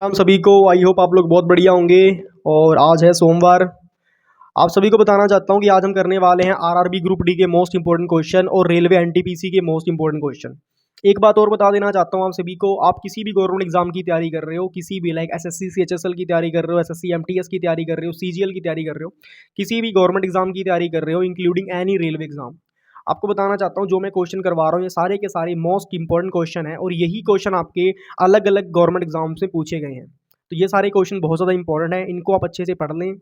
हम सभी को आई होप आप लोग बहुत बढ़िया होंगे। और आज है सोमवार। आप सभी को बताना चाहता हूँ कि आज हम करने वाले हैं आरआरबी ग्रुप डी के मोस्ट इंपॉर्टेंट क्वेश्चन और रेलवे एनटीपीसी के मोस्ट इंपॉर्टेंट क्वेश्चन। एक बात और बता देना चाहता हूँ आप सभी को, आप किसी भी गवर्नमेंट एग्जाम की तैयारी कर रहे हो, किसी भी लाइक एसएससी सीएचएसएल की तैयारी कर रहे हो, एसएससी एमटीएस की तैयारी कर रहे हो, सीजीएल की तैयारी कर रहे हो, किसी भी गवर्नमेंट एग्जाम की तैयारी कर रहे हो इंक्लूडिंग एनी रेलवे एग्जाम, आपको बताना चाहता हूँ जो मैं क्वेश्चन करवा रहा हूँ ये सारे के सारे मोस्ट इंपॉर्टेंट क्वेश्चन है और यही क्वेश्चन आपके अलग अलग गवर्नमेंट एग्जाम से पूछे गए हैं। तो ये सारे क्वेश्चन बहुत ज़्यादा इंपॉर्टेंट है, इनको आप अच्छे से पढ़ लें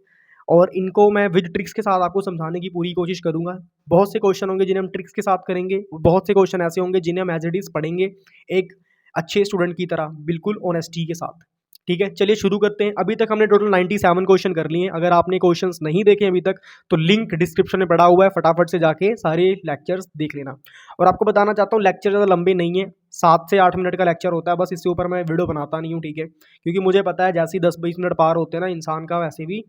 और इनको मैं विद ट्रिक्स के साथ आपको समझाने की पूरी कोशिश करूंगा। बहुत से क्वेश्चन होंगे जिन्हें हम ट्रिक्स के साथ करेंगे, बहुत से क्वेश्चन ऐसे होंगे जिन्हें हम एज इट इज़ पढ़ेंगे एक अच्छे स्टूडेंट की तरह, बिल्कुल ऑनेस्टी के साथ। ठीक है, चलिए शुरू करते हैं। अभी तक हमने टोटल 97 क्वेश्चन कर लिए हैं। अगर आपने क्वेश्चंस नहीं देखे अभी तक तो लिंक डिस्क्रिप्शन में पड़ा हुआ है, फटाफट से जाके सारे लेक्चर्स देख लेना। और आपको बताना चाहता हूँ लेक्चर ज़्यादा लंबे नहीं है, 7 से 8 मिनट का लेक्चर होता है बस, इससे ऊपर मैं वीडियो बनाता नहीं हूँ। ठीक है, क्योंकि मुझे पता है जैसे ही 10-20 मिनट पार होते हैं ना इंसान का वैसे भी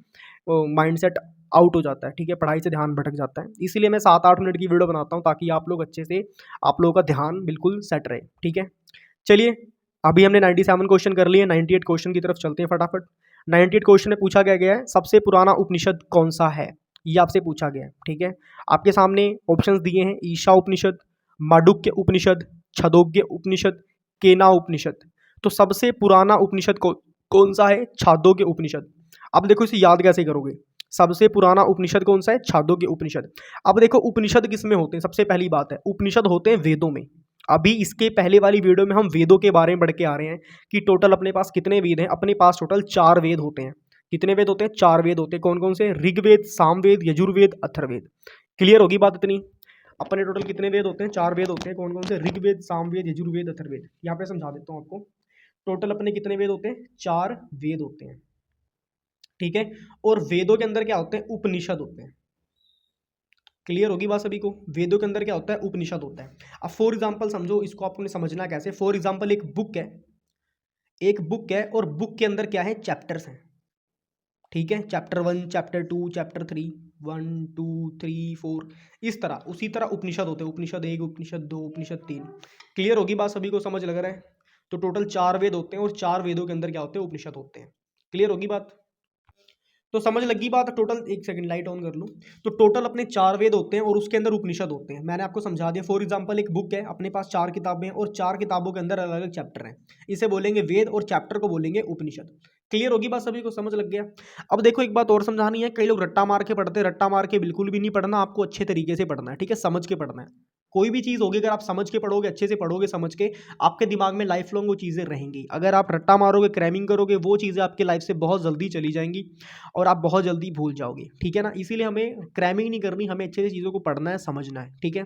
माइंडसेट आउट हो जाता है। ठीक है, पढ़ाई से ध्यान भटक जाता है, इसीलिए मैं 7-8 मिनट की वीडियो बनाता हूँ ताकि आप लोग अच्छे से, आप लोगों का ध्यान बिल्कुल सेट रहे। ठीक है, चलिए अभी हमने 97 क्वेश्चन कर लिए, 98 क्वेश्चन की तरफ चलते हैं फटाफट। 98 क्वेश्चन में पूछा गया है सबसे पुराना उपनिषद कौन सा है, ये आपसे पूछा गया है। ठीक है, आपके सामने ऑप्शंस दिए हैं, ईशा उपनिषद, मांडुक्य उपनिषद, छदोग्य उपनिषद, केना उपनिषद। तो सबसे पुराना उपनिषद कौन सा है? छांदोग्य उपनिषद। अब देखो इसे याद कैसे करोगे, सबसे पुराना उपनिषद कौन सा है? छांदोग्य उपनिषद। अब देखो उपनिषद किस में होते हैं, सबसे पहली बात है उपनिषद होते हैं वेदों में। अभी इसके पहले वाली वीडियो में हम वेदों के बारे में बढ़ के आ रहे हैं कि टोटल अपने पास कितने वेद हैं। अपने पास टोटल 4 वेद होते हैं। कितने वेद होते हैं? 4 वेद होते हैं। कौन कौन से? ऋग्वेद, सामवेद, यजुर्वेद, अथर्ववेद। क्लियर होगी बात इतनी? अपने टोटल कितने वेद होते हैं? 4 वेद होते हैं। कौन कौन से? ऋग्वेद, सामवेद, यजुर्वेद, अथर्ववेद। यहाँ पे समझा देता हूँ आपको, टोटल अपने कितने वेद होते हैं? 4 वेद होते हैं। ठीक है, और वेदों के अंदर क्या होते हैं? उपनिषद होते हैं। क्लियर होगी बात सभी को? वेदों के अंदर क्या होता है? उपनिषद होता है। अब फॉर एग्जांपल समझो इसको, आपको समझना कैसे। फॉर एग्जांपल एक बुक है, एक बुक है और बुक के अंदर क्या है? चैप्टर्स हैं। ठीक है, चैप्टर 1, चैप्टर 2, चैप्टर 3, 1 2 3 4, इस तरह। उसी तरह उपनिषद होते हैं, उपनिषद 1, उपनिषद 2, उपनिषद 3। क्लियर होगी बात सभी को? समझ लग रहा है? तो टोटल 4 वेद होते हैं और 4 वेदों के अंदर क्या होते हैं? उपनिषद होते हैं। क्लियर होगी बात? तो समझ लगी बात? टोटल, एक सेकंड लाइट ऑन कर लूँ। तो टोटल अपने 4 वेद होते हैं और उसके अंदर उपनिषद होते हैं। मैंने आपको समझा दिया। फॉर एग्जांपल एक बुक है, अपने पास 4 किताबें हैं और 4 किताबों के अंदर अलग अलग चैप्टर हैं। इसे बोलेंगे वेद और चैप्टर को बोलेंगे उपनिषद। क्लियर होगी बात सभी को? समझ लग गया? अब देखो एक बात और समझानी है। कई लोग रट्टा मार के पढ़ते हैं, रट्टा मार के बिल्कुल भी नहीं पढ़ना, आपको अच्छे तरीके से पढ़ना है। ठीक है, समझ के पढ़ना है। कोई भी चीज़ होगी अगर आप समझ के पढ़ोगे, अच्छे से पढ़ोगे समझ के, आपके दिमाग में लाइफ लॉन्ग वो चीज़ें रहेंगी। अगर आप रट्टा मारोगे, क्रैमिंग करोगे, वो चीज़ें आपके लाइफ से बहुत जल्दी चली जाएंगी और आप बहुत जल्दी भूल जाओगे। ठीक है ना, इसीलिए हमें क्रैमिंग नहीं करनी, हमें अच्छे से चीज़ों को पढ़ना है, समझना है। ठीक है,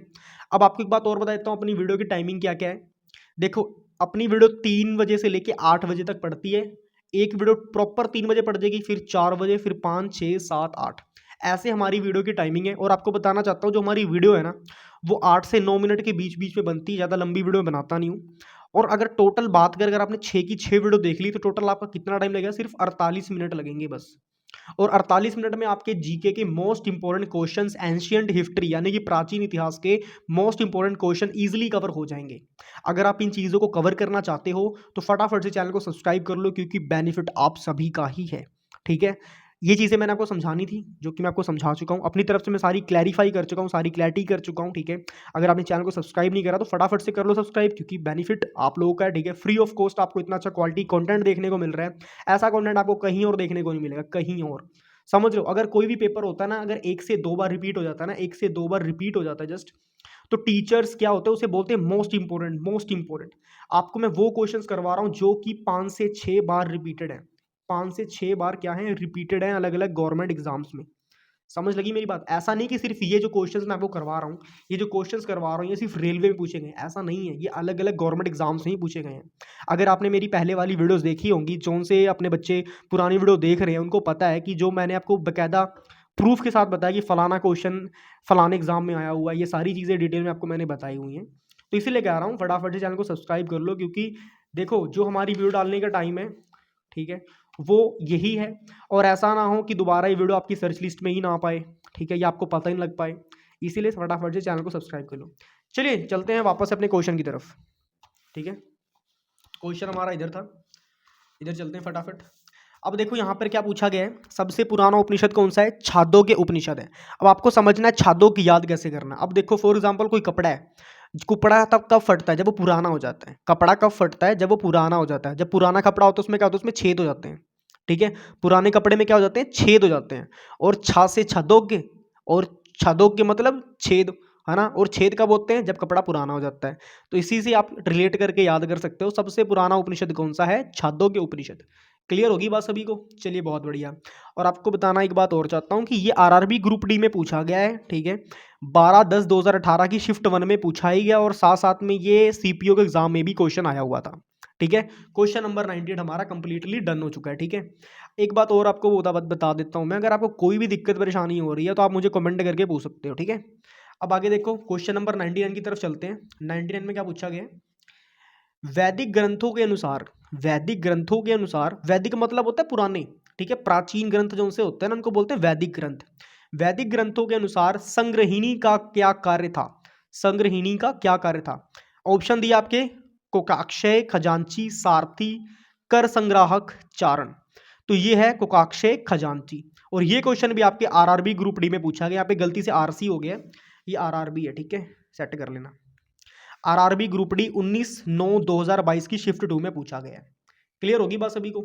अब आपको एक बात और बता देता हूँ, अपनी वीडियो की टाइमिंग क्या क्या है। देखो, अपनी वीडियो 3 बजे से लेके 8 बजे तक पढ़ती है। एक वीडियो प्रॉपर 3 बजे पढ़ जाएगी, फिर 4 बजे, फिर 5, 6, 7, 8, ऐसे हमारी वीडियो की टाइमिंग है। और आपको बताना चाहता हूँ जो हमारी वीडियो है ना, वो 8 से 9 मिनट के बीच बीच में बनती है, ज़्यादा लंबी वीडियो बनाता नहीं हूँ। और अगर टोटल बात करें, अगर आपने 6 की 6 वीडियो देख ली तो टोटल आपका कितना टाइम लगेगा? सिर्फ 48 मिनट लगेंगे बस। और 48 मिनट में आपके जीके के most important questions, ancient history यानी कि प्राचीन इतिहास के most important question easily cover हो जाएंगे। अगर आप इन चीज़ों को कवर करना चाहते हो तो फटाफट से चैनल को सब्सक्राइब कर लो, क्योंकि बेनिफिट आप सभी का ही है। ठीक है, ये चीज़ें मैंने आपको समझानी थी, जो कि मैं आपको समझा चुका हूँ। अपनी तरफ से मैं सारी क्लैरिफाई कर चुका हूँ, सारी क्लैरिटी कर चुका हूँ। ठीक है, अगर आपने चैनल को सब्सक्राइब नहीं करा तो फटाफट से कर लो सब्सक्राइब, क्योंकि बेनिफिट आप लोगों का है। ठीक है, फ्री ऑफ कॉस्ट आपको इतना अच्छा क्वालिटी कंटेंट देखने को मिल रहा है। ऐसा कंटेंट आपको कहीं और देखने को नहीं मिलेगा, कहीं और। समझ लो, अगर कोई भी पेपर होता है ना, अगर 1 से 2 बार रिपीट हो जाता है ना, 1 से 2 बार रिपीट हो जाता है जस्ट, तो टीचर्स क्या होते हैं उसे बोलते हैं मोस्ट इंपोर्टेंट, मोस्ट इंपोर्टेंट। आपको मैं वो क्वेश्चंस करवा रहा हूँ जो कि 5 से 6 बार रिपीटेड है। 5 से 6 बार क्या है? रिपीटेड है अलग अलग गवर्नमेंट एग्जाम्स में। समझ लगी मेरी बात? ऐसा नहीं कि सिर्फ ये जो क्वेश्चंस मैं आपको करवा रहा हूँ, ये जो क्वेश्चंस करवा रहा हूँ ये सिर्फ रेलवे में पूछे गए, ऐसा नहीं है। ये अलग अलग गवर्नमेंट एग्जाम्स में ही पूछे गए हैं। अगर आपने मेरी पहले वाली वीडियोस देखी होंगी, जो से अपने बच्चे पुरानी वीडियो देख रहे हैं, उनको पता है कि जो मैंने आपको बकायदा प्रूफ के साथ बताया कि फलाना क्वेश्चन फलाने एग्जाम में आया हुआ है, ये सारी चीज़ें डिटेल में आपको मैंने बताई हुई हैं। तो इसीलिए कह रहा हूँ फटाफट से चैनल को सब्सक्राइब कर लो, क्योंकि देखो जो हमारी वीडियो डालने का टाइम है, ठीक है, वो यही है। और ऐसा ना हो कि दोबारा ये वीडियो आपकी सर्च लिस्ट में ही ना आ पाए। ठीक है, ये आपको पता ही नहीं लग पाए, इसीलिए फटाफट से चैनल को सब्सक्राइब कर लो। चलिए चलते हैं वापस अपने क्वेश्चन की तरफ। ठीक है, क्वेश्चन हमारा इधर था। इधर चलते हैं फटाफट। अब देखो यहाँ पर क्या पूछा गया है, सबसे पुराना उपनिषद कौन सा है? छांदोग्य उपनिषद है। अब आपको समझना है छांदोग्य याद कैसे करना। अब देखो फॉर एग्जांपल कोई कपड़ा है, कपड़ा तब कब फटता है? जब वो पुराना हो जाता है। कपड़ा कब फटता है? जब वो पुराना हो जाता है। जब पुराना कपड़ा होता है उसमें क्या होता है? उसमें छेद हो जाते हैं। ठीक है, पुराने कपड़े में क्या हो जाते हैं? छेद हो जाते हैं। और छा से छांदोग्य, और छांदोग्य मतलब छेद, है ना। और छेद कब होते हैं? जब कपड़ा पुराना हो जाता है। तो इसी से आप रिलेट करके याद कर सकते हो सबसे पुराना उपनिषद कौन सा है? छांदोग्य उपनिषद। क्लियर होगी बात सभी को? चलिए बहुत बढ़िया। और आपको बताना एक बात और चाहता हूँ कि ये आरआरबी ग्रुप डी में पूछा गया है। ठीक है, 12/10/2018 की शिफ्ट 1 में पूछा ही गया, और साथ साथ में ये सीपीओ के एग्जाम में भी क्वेश्चन आया हुआ था। ठीक है, क्वेश्चन नंबर 98 हमारा कंप्लीटली डन हो चुका है। ठीक है, एक बात और आपको बता देता हूँ मैं, अगर आपको कोई भी दिक्कत परेशानी हो रही है तो आप मुझे कमेंट करके पूछ सकते हो। ठीक है, अब आगे देखो क्वेश्चन नंबर 99 की तरफ चलते हैं। 99 में क्या पूछा गया है? वैदिक ग्रंथों के अनुसार, वैदिक ग्रंथों के अनुसार, वैदिक मतलब होता है पुराने, ठीक है, प्राचीन ग्रंथ जो उनसे होते हैं ना उनको बोलते हैं वैदिक ग्रंथ। वैदिक ग्रंथों के अनुसार संग्रहिणी का क्या कार्य था? संग्रहिणी का क्या कार्य था? ऑप्शन दिया आपके, कोकाक्षय, खजांची, सारथी, कर संग्राहक, चारण। तो ये है कोकाक्षय, खजांची। और ये क्वेश्चन भी आपके आरआरबी ग्रुप डी में पूछा गया। यहाँ पे गलती से आरसी हो गया, ये आरआरबी है। ठीक है, सेट कर लेना। आरआरबी ग्रुप डी 19/9/2022 की शिफ्ट 2 में पूछा गया है। क्लियर होगी बात सभी को?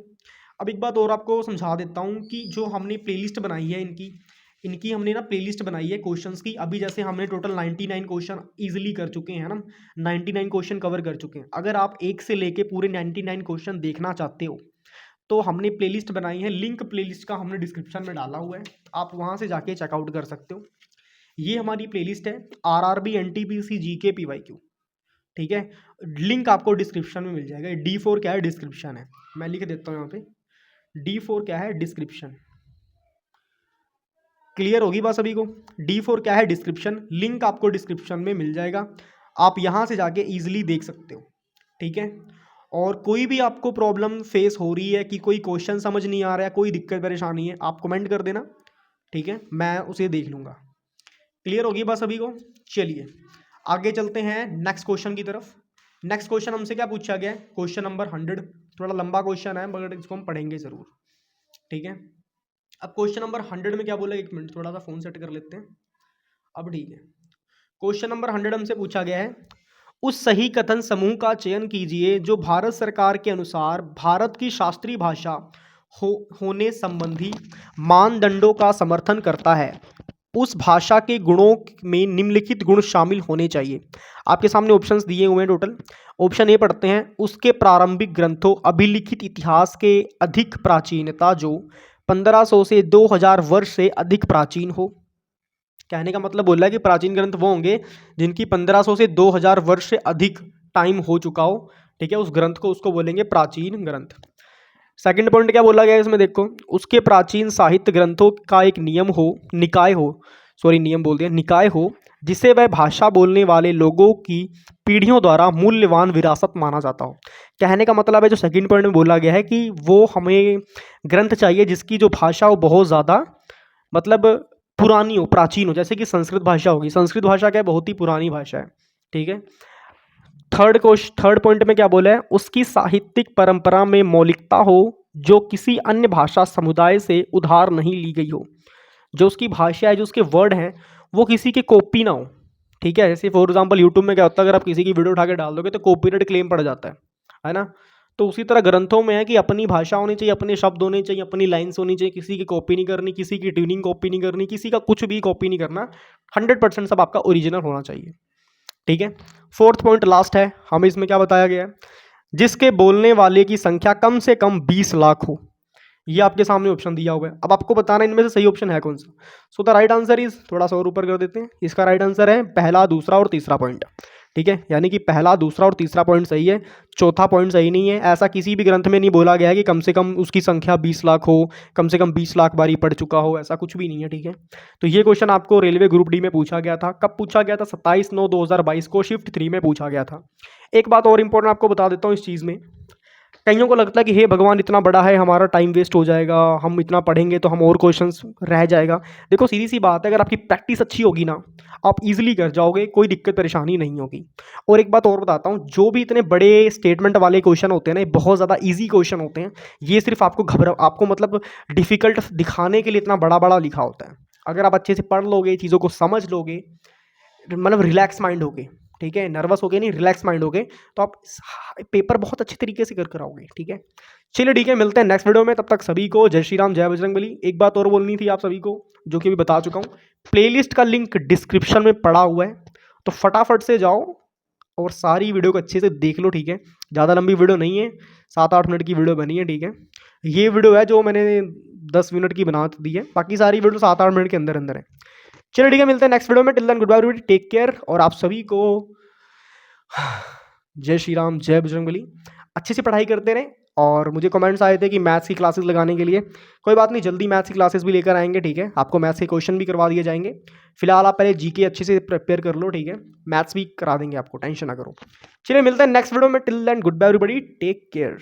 अब एक बात और आपको समझा देता हूँ कि जो हमने प्लेलिस्ट बनाई है इनकी इनकी हमने ना प्लेलिस्ट बनाई है क्वेश्चंस की। अभी जैसे हमने टोटल 99 क्वेश्चन इजीली कर चुके हैं ना, 99 क्वेश्चन कवर कर चुके हैं। अगर आप एक से लेके पूरे 99 क्वेश्चन देखना चाहते हो तो हमने प्लेलिस्ट बनाई है। लिंक प्लेलिस्ट का हमने डिस्क्रिप्शन में डाला हुआ है, आप वहाँ से जाके चेकआउट कर सकते हो। ये हमारी प्लेलिस्ट है आरआरबी एनटीपीसी जीके पीवाईक्यू। ठीक है, लिंक आपको डिस्क्रिप्शन में मिल जाएगा। D4 क्या है? डिस्क्रिप्शन है। मैं लिख देता हूँ यहाँ पे, D4 क्या है? डिस्क्रिप्शन। क्लियर होगी बात सभी को? D4 क्या है? डिस्क्रिप्शन। लिंक आपको डिस्क्रिप्शन में मिल जाएगा, आप यहाँ से जाके इजीली देख सकते हो। ठीक है, और कोई भी आपको प्रॉब्लम फेस हो रही है कि कोई क्वेश्चन समझ नहीं आ रहा है, कोई दिक्कत परेशानी है, आप कमेंट कर देना। ठीक है, मैं उसे देख लूँगा। क्लियर होगी बात सभी को? चलिए आगे चलते हैं नेक्स्ट क्वेश्चन की तरफ। नेक्स्ट क्वेश्चन हमसे क्या पूछा गया है? Question number 100। थोड़ा लंबा क्वेश्चन है मगर इसको हम पढ़ेंगे जरूर। ठीक है, अब क्वेश्चन नंबर 100 में क्या बोला, एक मिनट थोड़ा सा फोन सेट कर लेते हैं। अब ठीक है, क्वेश्चन नंबर 100 हमसे पूछा गया है, उस सही कथन समूह का चयन कीजिए जो भारत सरकार के अनुसार भारत की शास्त्रीय भाषा होने संबंधी मानदंडों का समर्थन करता है। उस भाषा के गुणों में निम्नलिखित गुण शामिल होने चाहिए। आपके सामने ऑप्शंस दिए हुए हैं टोटल। ऑप्शन ए पढ़ते हैं, उसके प्रारंभिक ग्रंथों अभिलिखित इतिहास के अधिक प्राचीनता जो 1500 से 2000 वर्ष से अधिक प्राचीन हो। कहने का मतलब बोल रहा है कि प्राचीन ग्रंथ वो होंगे जिनकी 1500 से 2000 वर्ष से अधिक टाइम हो चुका हो। ठीक है, उस ग्रंथ को उसको बोलेंगे प्राचीन ग्रंथ। सेकंड पॉइंट क्या बोला गया है इसमें, देखो, उसके प्राचीन साहित्य ग्रंथों का एक नियम हो, निकाय हो, सॉरी नियम बोल दिया, निकाय हो, जिसे वह भाषा बोलने वाले लोगों की पीढ़ियों द्वारा मूल्यवान विरासत माना जाता हो। कहने का मतलब है जो सेकंड पॉइंट में बोला गया है कि वो हमें ग्रंथ चाहिए जिसकी जो भाषा हो बहुत ज़्यादा मतलब पुरानी हो, प्राचीन हो। जैसे कि संस्कृत भाषा होगी, संस्कृत भाषा क्या है? बहुत ही पुरानी भाषा है। ठीक है, थर्ड पॉइंट में क्या बोला है, उसकी साहित्यिक परंपरा में मौलिकता हो जो किसी अन्य भाषा समुदाय से उधार नहीं ली गई हो। जो उसकी भाषा है, जो उसके वर्ड हैं, वो किसी के कॉपी ना हो। ठीक है, जैसे फॉर एग्जांपल यूट्यूब में क्या होता है, अगर आप किसी की वीडियो उठा के डाल दोगे तो कॉपीराइट क्लेम पड़ जाता है ना। तो उसी तरह ग्रंथों में है कि अपनी भाषा होनी चाहिए, अपने शब्द होने चाहिए, अपनी लाइन्स होनी चाहिए, किसी की कॉपी नहीं करनी, किसी की ट्यूनिंग कॉपी नहीं करनी, किसी का कुछ भी कॉपी नहीं करना। 100% सब आपका ओरिजिनल होना चाहिए। ठीक है, फोर्थ पॉइंट लास्ट है, हमें इसमें क्या बताया गया है, जिसके बोलने वाले की संख्या कम से कम 20 लाख हो। ये आपके सामने ऑप्शन दिया हुआ है, अब आपको बताना इनमें से सही ऑप्शन है कौन सा। So the right answer is, थोड़ा सा और ऊपर कर देते हैं, इसका राइट आंसर है पहला, दूसरा और तीसरा पॉइंट। ठीक है, यानी कि पहला, दूसरा और तीसरा पॉइंट सही है, चौथा पॉइंट सही नहीं है। ऐसा किसी भी ग्रंथ में नहीं बोला गया है कि कम से कम उसकी संख्या 20 लाख हो, कम से कम 20 लाख बारी पढ़ चुका हो, ऐसा कुछ भी नहीं है। ठीक है, तो ये क्वेश्चन आपको रेलवे ग्रुप डी में पूछा गया था। कब पूछा गया था? 27/9/2022 को शिफ्ट 3 में पूछा गया था। एक बात और इंपॉर्टेंट आपको बता देता हूँ इस चीज़ में, कईयों को लगता है कि हे भगवान इतना बड़ा है, हमारा टाइम वेस्ट हो जाएगा, हम इतना पढ़ेंगे तो हम और क्वेश्चंस रह जाएगा। देखो सीधी सी बात है, अगर आपकी प्रैक्टिस अच्छी होगी ना, आप इजीली कर जाओगे, कोई दिक्कत परेशानी नहीं होगी। और एक बात और बताता हूँ, जो भी इतने बड़े स्टेटमेंट वाले क्वेश्चन होते हैं ना, ये बहुत ज़्यादा ईजी क्वेश्चन होते हैं। ये सिर्फ आपको मतलब डिफिकल्ट दिखाने के लिए इतना बड़ा बड़ा लिखा होता है। अगर आप अच्छे से पढ़ लोगे, चीज़ों को समझ लोगे, मतलब रिलैक्स माइंड होगे, ठीक है, नर्वस हो गए नहीं, रिलैक्स माइंड हो गए, तो आप पेपर बहुत अच्छे तरीके से कर कर आओगे, ठीक है। चलिए ठीक है, मिलते हैं नेक्स्ट वीडियो में, तब तक सभी को जय श्री राम, जय बजरंगबली। एक बात और बोलनी थी आप सभी को, जो कि अभी बता चुका हूँ, प्लेलिस्ट का लिंक डिस्क्रिप्शन में पड़ा हुआ है, तो फटाफट से जाओ और सारी वीडियो को अच्छे से देख लो, ठीक है। ज़्यादा लंबी वीडियो नहीं है, 7-8 मिनट की वीडियो बनी है, ठीक है। ये वीडियो है जो मैंने 10 मिनट की बना दी है, बाकी सारी वीडियो 7-8 मिनट के अंदर अंदर है। चलिए ठीक है, मिलते हैं नेक्स्ट वीडियो में। Till then good bye everybody, take care, और आप सभी को जय श्री राम, जय बजरंगबली। अच्छे से पढ़ाई करते रहें, और मुझे कमेंट्स आए थे कि मैथ्स की क्लासेस लगाने के लिए, कोई बात नहीं, जल्दी मैथ्स की क्लासेस भी लेकर आएंगे, ठीक है। आपको मैथ्स के क्वेश्चन भी करवा दिए जाएंगे। फिलहाल आप पहले जीके अच्छे से प्रिपेयर कर लो, ठीक है, मैथ्स भी करा देंगे आपको, टेंशन ना करो। चलिए मिलते हैं नेक्स्ट वीडियो में, till then good bye everybody, take care.